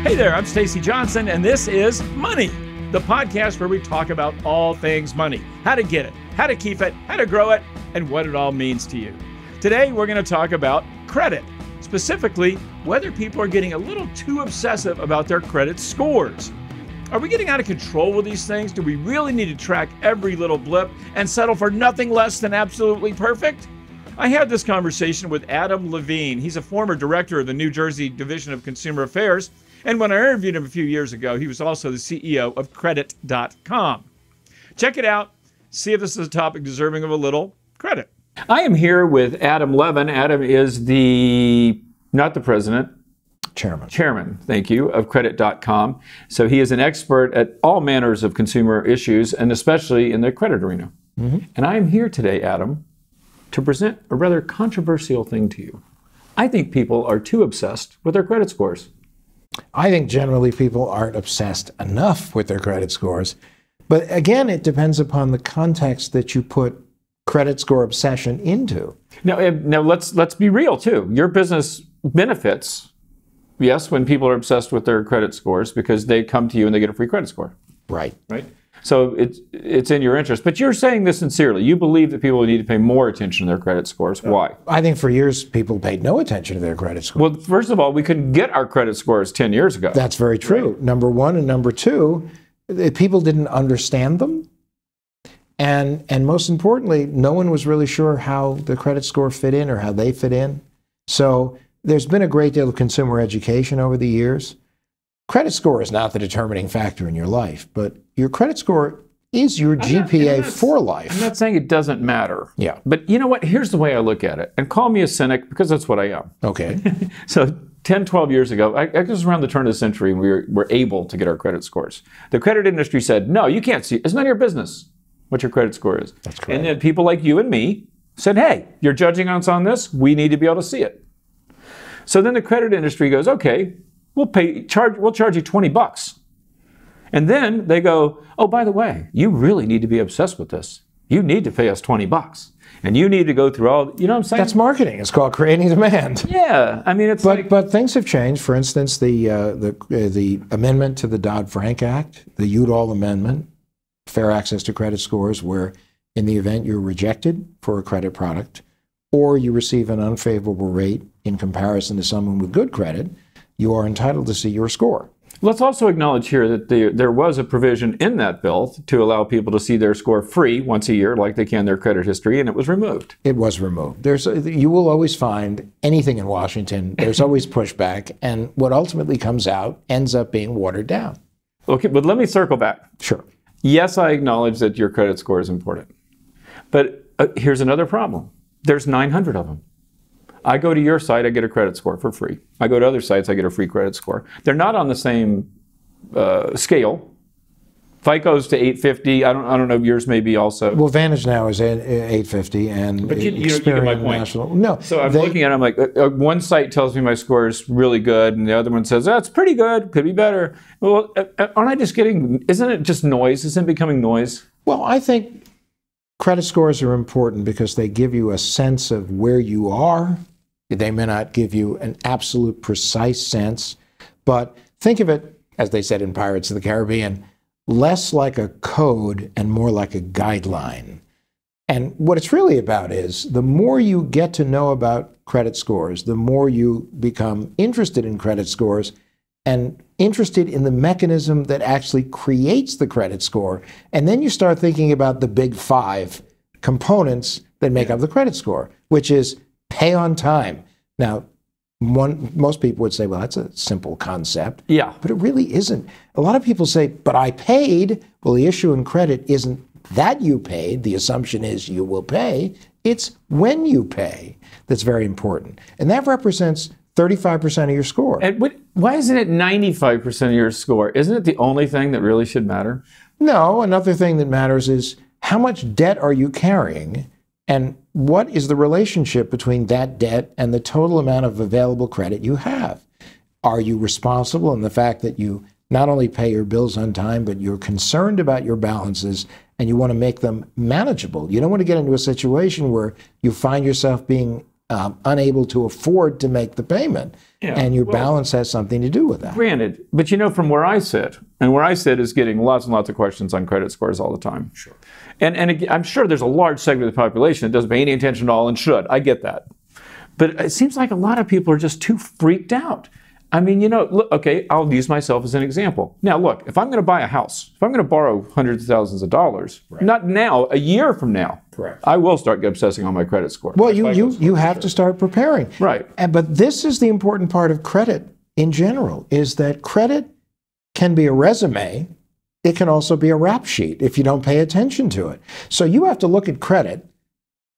Hey there, I'm Stacy Johnson, and this is Money, the podcast where we talk about all things money, how to get it, how to keep it, how to grow it, and what it all means to you. Today, we're going to talk about credit, specifically whether people are getting a little too obsessive about their credit scores. Are we getting out of control with these things? Do we really need to track every little blip and settle for nothing less than absolutely perfect? I had this conversation with Adam Levin. He's a former director of the New Jersey Division of Consumer Affairs. And when I interviewed him a few years ago, he was also the CEO of Credit.com. Check it out. See if this is a topic deserving of a little credit. I am here with Adam Levin. Adam is not the president. Chairman, thank you, of Credit.com. So he is an expert at all manners of consumer issues, and especially in the credit arena. Mm-hmm. And I am here today, Adam, to present a rather controversial thing to you. I think people are too obsessed with their credit scores. I think generally people aren't obsessed enough with their credit scores. But again, it depends upon the context that you put credit score obsession into. Now let's be real too. Your business benefits, yes, when people are obsessed with their credit scores because they come to you and they get a free credit score. Right. So it's in your interest. But you're saying this sincerely. You believe that people need to pay more attention to their credit scores. Why? I think for years people paid no attention to their credit scores. Well, first of all, we couldn't get our credit scores 10 years ago. That's very true. Right. Number one. And number two, people didn't understand them. And most importantly, no one was really sure how the credit score fit in or how they fit in. So there's been a great deal of consumer education over the years. Credit score is not the determining factor in your life, but your credit score is your GPA for life. I'm not saying it doesn't matter. Yeah. But you know what? Here's the way I look at it. And call me a cynic, because that's what I am. Okay. So 10, 12 years ago, I was around the turn of the century, and we were able to get our credit scores. The credit industry said, no, you can't see. It's none of your business what your credit score is. That's correct. And then people like you and me said, hey, you're judging us on this. We need to be able to see it. So then the credit industry goes, okay, we'll charge you $20. And then they go, oh, by the way, you really need to be obsessed with this. You need to pay us $20. And you need to go through all, you know what I'm saying? That's marketing. It's called creating demand. Yeah. I mean, but things have changed. For instance, the amendment to the Dodd-Frank Act, the Udall Amendment, fair access to credit scores, where in the event you're rejected for a credit product or you receive an unfavorable rate in comparison to someone with good credit, you are entitled to see your score. Let's also acknowledge here that there was a provision in that bill to allow people to see their score free once a year, like they can their credit history, and it was removed. It was removed. You will always find anything in Washington, there's always pushback, and what ultimately comes out ends up being watered down. Okay, but let me circle back. Sure. Yes, I acknowledge that your credit score is important. But here's another problem. There's 900 of them. I go to your site, I get a credit score for free. I go to other sites, I get a free credit score. They're not on the same scale. FICO's to 850. I don't know if yours may be also. Well, Vantage now is at 850, and but you get my point. National. No. So I'm looking at it, I'm like, one site tells me my score is really good, and the other one says, that's pretty good, could be better. Well, aren't I just isn't it just noise? Isn't it becoming noise? Well, I think credit scores are important because they give you a sense of where you are. They may not give you an absolute precise sense, but think of it, as they said in Pirates of the Caribbean, less like a code and more like a guideline. And what it's really about is the more you get to know about credit scores, the more you become interested in credit scores and interested in the mechanism that actually creates the credit score. And then you start thinking about the big 5 components that make up the credit score, which is pay on time. Now, most people would say, well, that's a simple concept. Yeah. But it really isn't. A lot of people say, but I paid. Well, the issue in credit isn't that you paid. The assumption is you will pay. It's when you pay that's very important. And that represents 35% of your score. And why isn't it 95% of your score? Isn't it the only thing that really should matter? No, another thing that matters is how much debt are you carrying, and what is the relationship between that debt and the total amount of available credit you have? Are you responsible in the fact that you not only pay your bills on time, but you're concerned about your balances and you want to make them manageable? You don't want to get into a situation where you find yourself being unable to afford to make the payment. Yeah, and your balance has something to do with that. Granted, but you know, from where I sit, and where I sit is getting lots and lots of questions on credit scores all the time. Sure. And I'm sure there's a large segment of the population that doesn't pay any attention at all and should. I get that. But it seems like a lot of people are just too freaked out. I mean, you know, look, okay, I'll use myself as an example. Now, look, if I'm going to buy a house, if I'm going to borrow hundreds of thousands of dollars, not now, a year from now, I will start obsessing on my credit score. Well, you have to start preparing. Right. But this is the important part of credit in general, is that credit can be a resume. It can also be a rap sheet if you don't pay attention to it. So you have to look at credit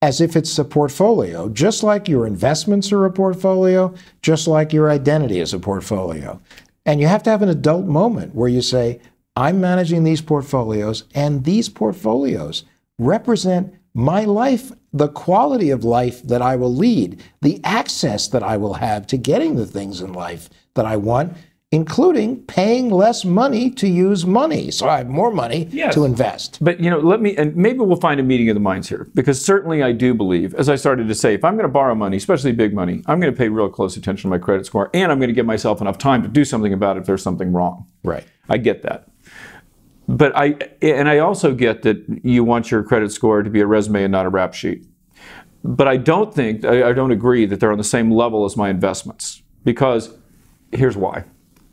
as if it's a portfolio, just like your investments are a portfolio, just like your identity is a portfolio. And you have to have an adult moment where you say, I'm managing these portfolios, and these portfolios represent my life, the quality of life that I will lead, the access that I will have to getting the things in life that I want, including paying less money to use money. So I have more money to invest. But, you know, and maybe we'll find a meeting of the minds here, because certainly I do believe, as I started to say, if I'm going to borrow money, especially big money, I'm going to pay real close attention to my credit score, and I'm going to give myself enough time to do something about it if there's something wrong. Right. I get that. But I also get that you want your credit score to be a resume and not a rap sheet. But I don't agree that they're on the same level as my investments, because here's why.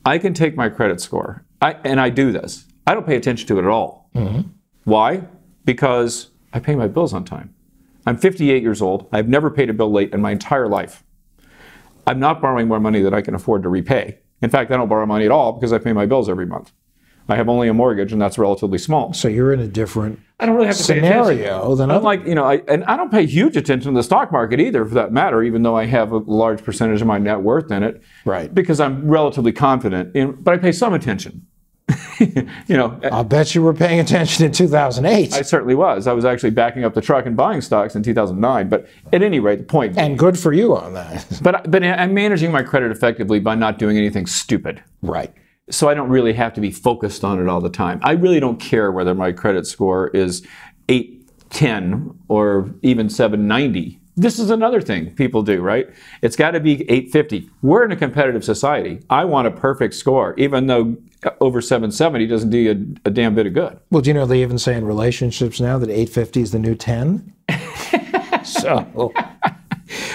I can take my credit score, and I do this. I don't pay attention to it at all. Why? Because I pay my bills on time. I'm 58 years old. I've never paid a bill late in my entire life. I'm not borrowing more money than I can afford to repay. In fact, I don't borrow money at all because I pay my bills every month. I have only a mortgage, and that's relatively small. So you're in a different I don't really have to scenario than unlike, you know, and I don't pay huge attention to the stock market either, for that matter, even though I have a large percentage of my net worth in it. Right. Because I'm relatively confident but I pay some attention. You know, I'll bet you were paying attention in 2008. I certainly was. I was actually backing up the truck and buying stocks in 2009. But at any rate, the point. And good for you on that. But I'm managing my credit effectively by not doing anything stupid. Right. So I don't really have to be focused on it all the time. I really don't care whether my credit score is 810 or even 790. This is another thing people do, right? It's got to be 850. We're in a competitive society. I want a perfect score, even though over 770 doesn't do you a damn bit of good. Well, do you know they even say in relationships now that 850 is the new 10?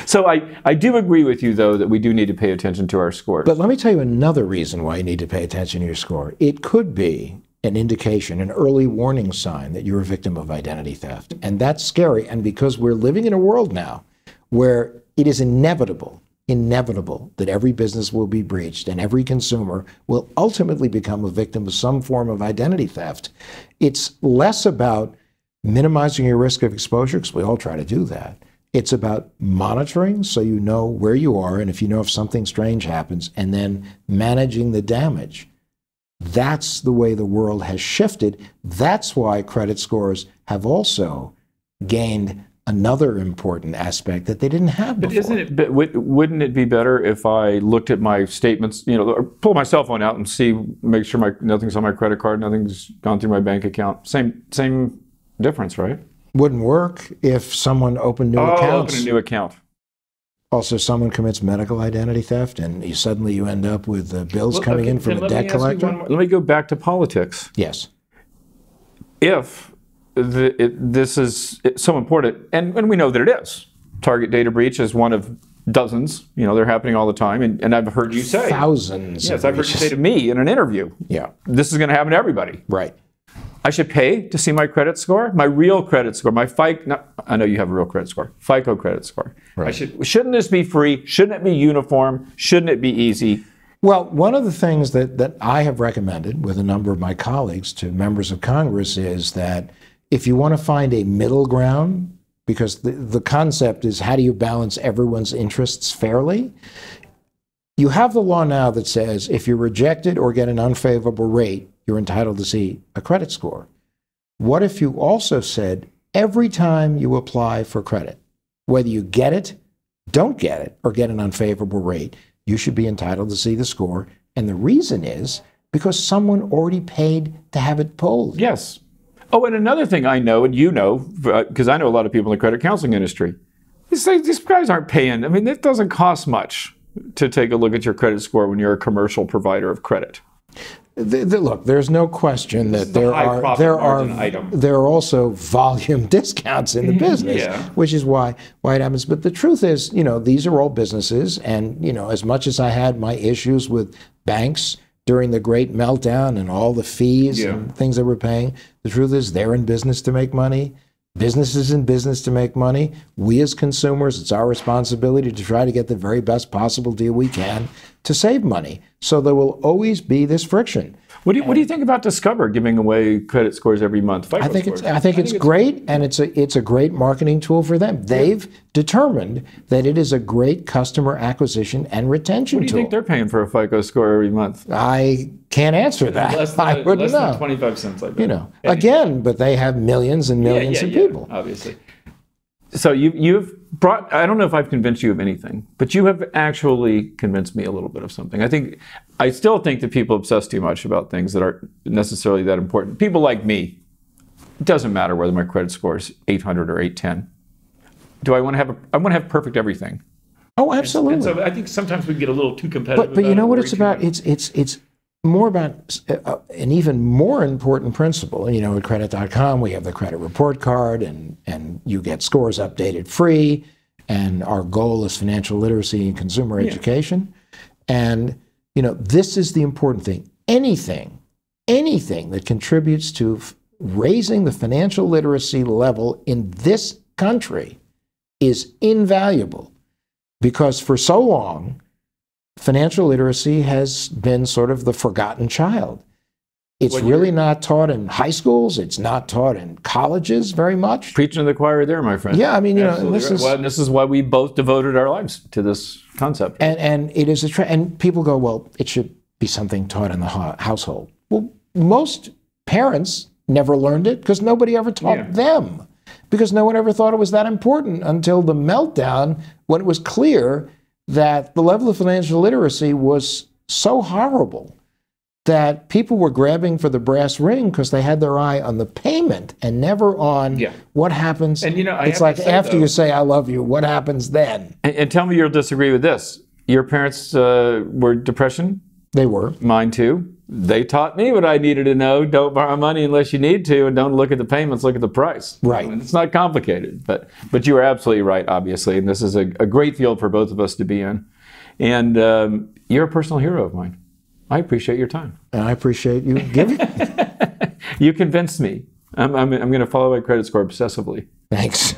So I do agree with you, though, that we do need to pay attention to our scores. But let me tell you another reason why you need to pay attention to your score. It could be an indication, an early warning sign that you're a victim of identity theft. And that's scary. And because we're living in a world now where it is inevitable that every business will be breached and every consumer will ultimately become a victim of some form of identity theft, it's less about minimizing your risk of exposure, because we all try to do that. It's about monitoring so you know where you are, and if you know if something strange happens, and then managing the damage. That's the way the world has shifted. That's why credit scores have also gained another important aspect that they didn't have before. But wouldn't it be better if I looked at my statements, you know, or pull my cell phone out and make sure nothing's on my credit card, nothing's gone through my bank account? Same difference, right? Wouldn't work if someone opened new accounts. Open a new account. Also, someone commits medical identity theft, and suddenly you end up with bills coming in from a debt collector. Let me go back to politics. Yes. If this is so important, and we know that it is. Target data breach is one of dozens. You know, they're happening all the time, and I've heard you say thousands. Yes, I've heard you say to me in an interview. Yeah. This is going to happen to everybody. Right. I should pay to see my credit score, my real credit score, my FICO. I know you have a real credit score, FICO credit score. Right. Shouldn't this be free? Shouldn't it be uniform? Shouldn't it be easy? Well, one of the things that I have recommended with a number of my colleagues to members of Congress is that if you want to find a middle ground, because the concept is how do you balance everyone's interests fairly? You have the law now that says if you're rejected or get an unfavorable rate, you're entitled to see a credit score. What if you also said every time you apply for credit, whether you get it, don't get it, or get an unfavorable rate, you should be entitled to see the score. And the reason is because someone already paid to have it pulled. Yes. Oh, and another thing I know, and you know, because I know a lot of people in the credit counseling industry, These guys aren't paying. I mean, it doesn't cost much to take a look at your credit score when you're a commercial provider of credit. Look, there's no question that there are also volume discounts in the business, which is why it happens. But the truth is, these are all businesses, and as much as I had my issues with banks during the great meltdown and all the fees and things they were paying, the truth is they're in business to make money. Business is in business to make money. We as consumers, it's our responsibility to try to get the very best possible deal we can to save money. So there will always be this friction. What do you think about Discover giving away credit scores every month? I think it's great, and it's a great marketing tool for them. They've determined that it is a great customer acquisition and retention tool. What do you think they're paying for a FICO score every month? I can't answer that. I wouldn't know. Less than 25 cents, I bet. Again, but they have millions and millions of people. Obviously. So you've brought, I don't know if I've convinced you of anything, but you have actually convinced me a little bit of something. I still think that people obsess too much about things that aren't necessarily that important. People like me, it doesn't matter whether my credit score is 800 or 810. I want to have perfect everything. Oh, absolutely. And so I think sometimes we get a little too competitive. But you know what it's about? It's more about an even more important principle. At credit.com, we have the credit report card, and you get scores updated free. And our goal is financial literacy and consumer education. And, this is the important thing. Anything that contributes to raising the financial literacy level in this country is invaluable, because for so long, financial literacy has been sort of the forgotten child. It's really not taught in high schools. It's not taught in colleges very much. Preaching to the choir there, my friend. Yeah, I mean, this is why we both devoted our lives to this concept. And it is and people go, well, it should be something taught in the household. Well, most parents never learned it because nobody ever taught them, because no one ever thought it was that important until the meltdown, when it was clear that the level of financial literacy was so horrible that people were grabbing for the brass ring because they had their eye on the payment and never on what happens. And it's like after you say, I love you, what happens then? And tell me you'll disagree with this. Your parents were depression? They were. Mine too. They taught me what I needed to know. Don't borrow money unless you need to, and don't look at the payments, look at the price. Right. It's not complicated, but you are absolutely right, obviously, and this is a great field for both of us to be in. And you're a personal hero of mine. I appreciate your time. And I appreciate you giving. You convinced me. I'm going to follow my credit score obsessively. Thanks.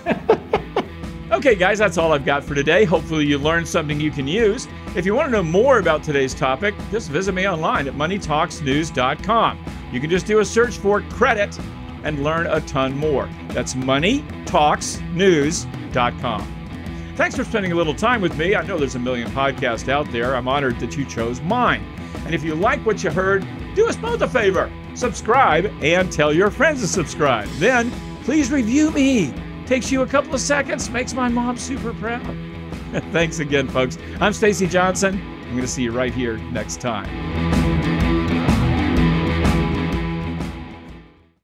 Okay, guys, that's all I've got for today. Hopefully you learned something you can use. If you want to know more about today's topic, just visit me online at moneytalksnews.com. You can just do a search for credit and learn a ton more. That's moneytalksnews.com. Thanks for spending a little time with me. I know there's a million podcasts out there. I'm honored that you chose mine. And if you like what you heard, do us both a favor. Subscribe and tell your friends to subscribe. Then please review me. Takes you a couple of seconds, makes my mom super proud. Thanks again, folks. I'm Stacy Johnson. I'm going to see you right here next time.